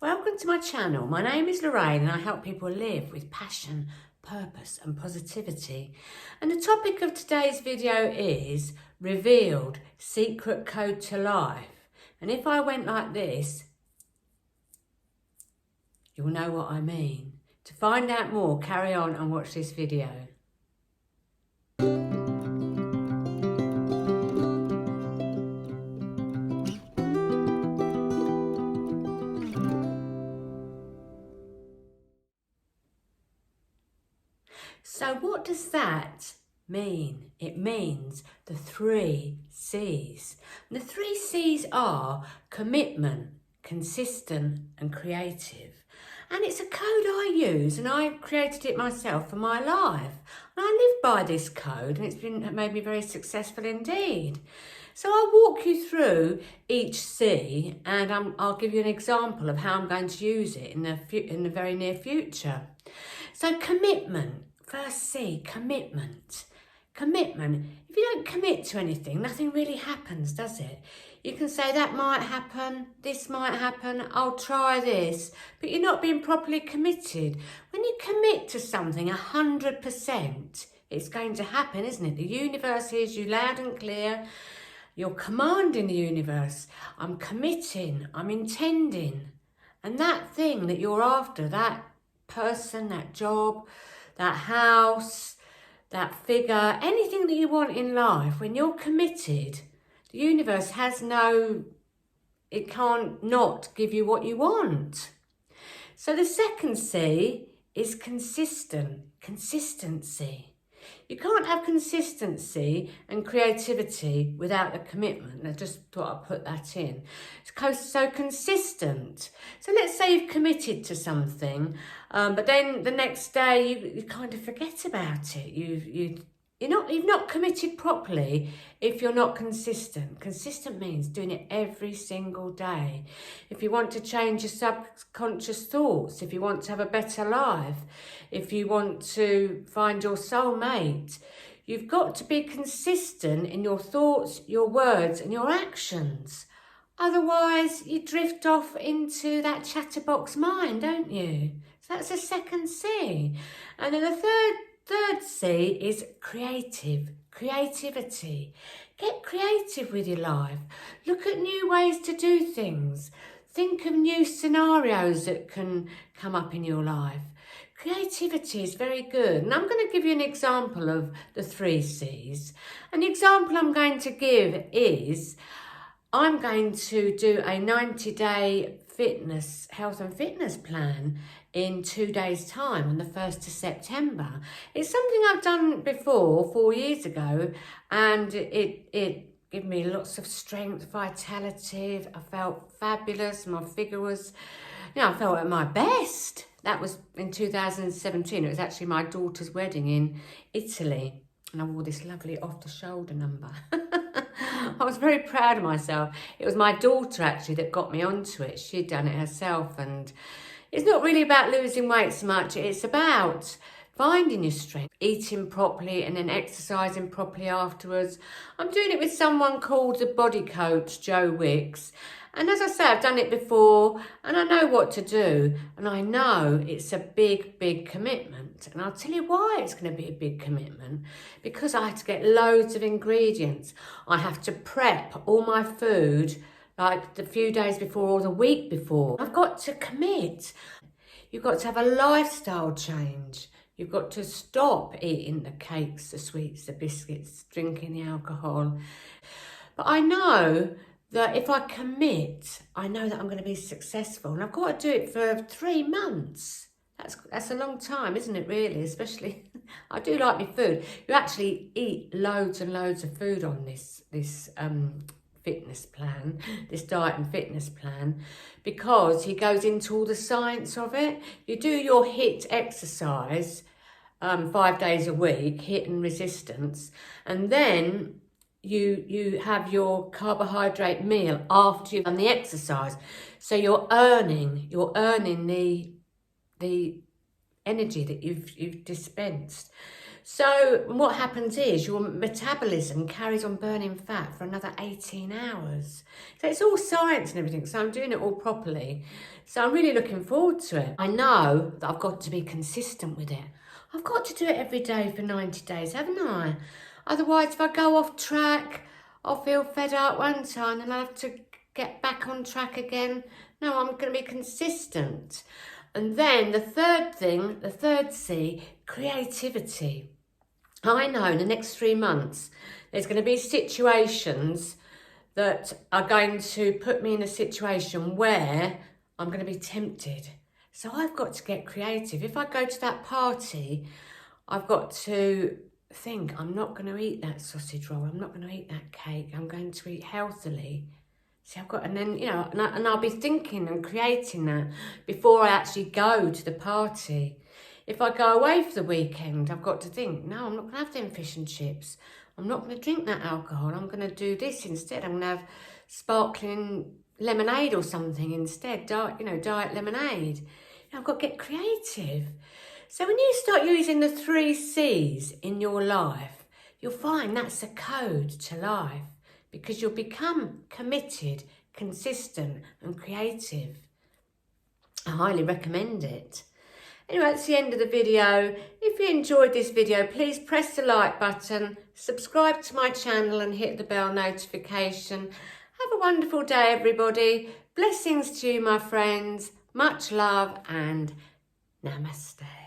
Welcome to my channel. My name is Lorraine and I help people live with passion, purpose and positivity. And the topic of today's video is Revealed Secret Code to Life. And if I went like this, you'll know what I mean. To find out more, carry on and watch this video. So what does that mean? It means the 3 C's. And the 3 C's are commitment, consistent and creative. And it's a code I use and I created it myself for my life. And I live by this code and it's made me very successful indeed. So I'll walk you through each C and I'll give you an example of how I'm going to use it in the very near future. So commitment. First C, commitment. Commitment. If you don't commit to anything, nothing really happens, does it? You can say that might happen, this might happen, I'll try this, but you're not being properly committed. When you commit to something 100%, it's going to happen, isn't it? The universe hears you loud and clear. You're commanding the universe. I'm committing, I'm intending. And that thing that you're after, that person, that job, that house, that figure, anything that you want in life, when you're committed, the universe it can't not give you what you want. So the second C is consistency. You can't have consistency and creativity without the commitment. I just thought I'd put that in. So consistent. So let's say you've committed to something, but then the next day you kind of forget about it. You've not committed properly if you're not consistent. Consistent means doing it every single day. If you want to change your subconscious thoughts, if you want to have a better life, if you want to find your soulmate, you've got to be consistent in your thoughts, your words and your actions. Otherwise, you drift off into that chatterbox mind, don't you? So that's the second C. And then the third C is creativity. Get creative with your life. Look at new ways to do things. Think of new scenarios that can come up in your life. Creativity is very good. And I'm going to give you an example of the 3 C's. An example I'm going to give is I'm going to do a 90-day health and fitness plan in 2 days' time on the 1st of September. It's something I've done before 4 years ago, and it gave me lots of strength, vitality. I felt fabulous. My figure was, I felt at my best. That was in 2017. It was actually my daughter's wedding in Italy, and I wore this lovely off-the-shoulder number. I was very proud of myself. It was my daughter actually that got me onto it. She'd done it herself, and it's not really about losing weight so much. It's about finding your strength, eating properly and then exercising properly afterwards. I'm doing it with someone called the body coach, Wicks. And as I say, I've done it before and I know what to do. And I know it's a big, big commitment. And I'll tell you why it's going to be a big commitment. Because I have to get loads of ingredients. I have to prep all my food like the few days before or the week before. I've got to commit. You've got to have a lifestyle change. You've got to stop eating the cakes, the sweets, the biscuits, drinking the alcohol. But I know that if I commit, I know that I'm going to be successful. And I've got to do it for 3 months. That's a long time, isn't it, really? Especially, I do like my food. You actually eat loads and loads of food on this fitness plan, this diet and fitness plan, because he goes into all the science of it. You do your HIIT exercise 5 days a week, HIIT and resistance, and then you have your carbohydrate meal after you've done the exercise. So you're earning the energy that you've dispensed. So what happens is your metabolism carries on burning fat for another 18 hours. So it's all science and everything, so I'm doing it all properly. So I'm really looking forward to it. I know that I've got to be consistent with it. I've got to do it every day for 90 days, haven't I? Otherwise, if I go off track, I'll feel fed up, won't I? And then I'll have to get back on track again. No, I'm going to be consistent. And then the third thing, the third C, creativity. I know in the next 3 months, there's going to be situations that are going to put me in a situation where I'm going to be tempted. So I've got to get creative. If I go to that party, I've got to think, I'm not going to eat that sausage roll. I'm not going to eat that cake. I'm going to eat healthily. See, I've got, and then, you know, and I'll be thinking and creating that before I actually go to the party. If I go away for the weekend, I've got to think, no, I'm not going to have them fish and chips. I'm not going to drink that alcohol. I'm going to do this instead. I'm going to have sparkling lemonade or something instead, diet lemonade. You know, I've got to get creative. So when you start using the 3 C's in your life, you'll find that's a code to life because you'll become committed, consistent and creative. I highly recommend it. Anyway, that's the end of the video. If you enjoyed this video, please press the like button, subscribe to my channel and hit the bell notification. Have a wonderful day, everybody. Blessings to you, my friends. Much love and namaste.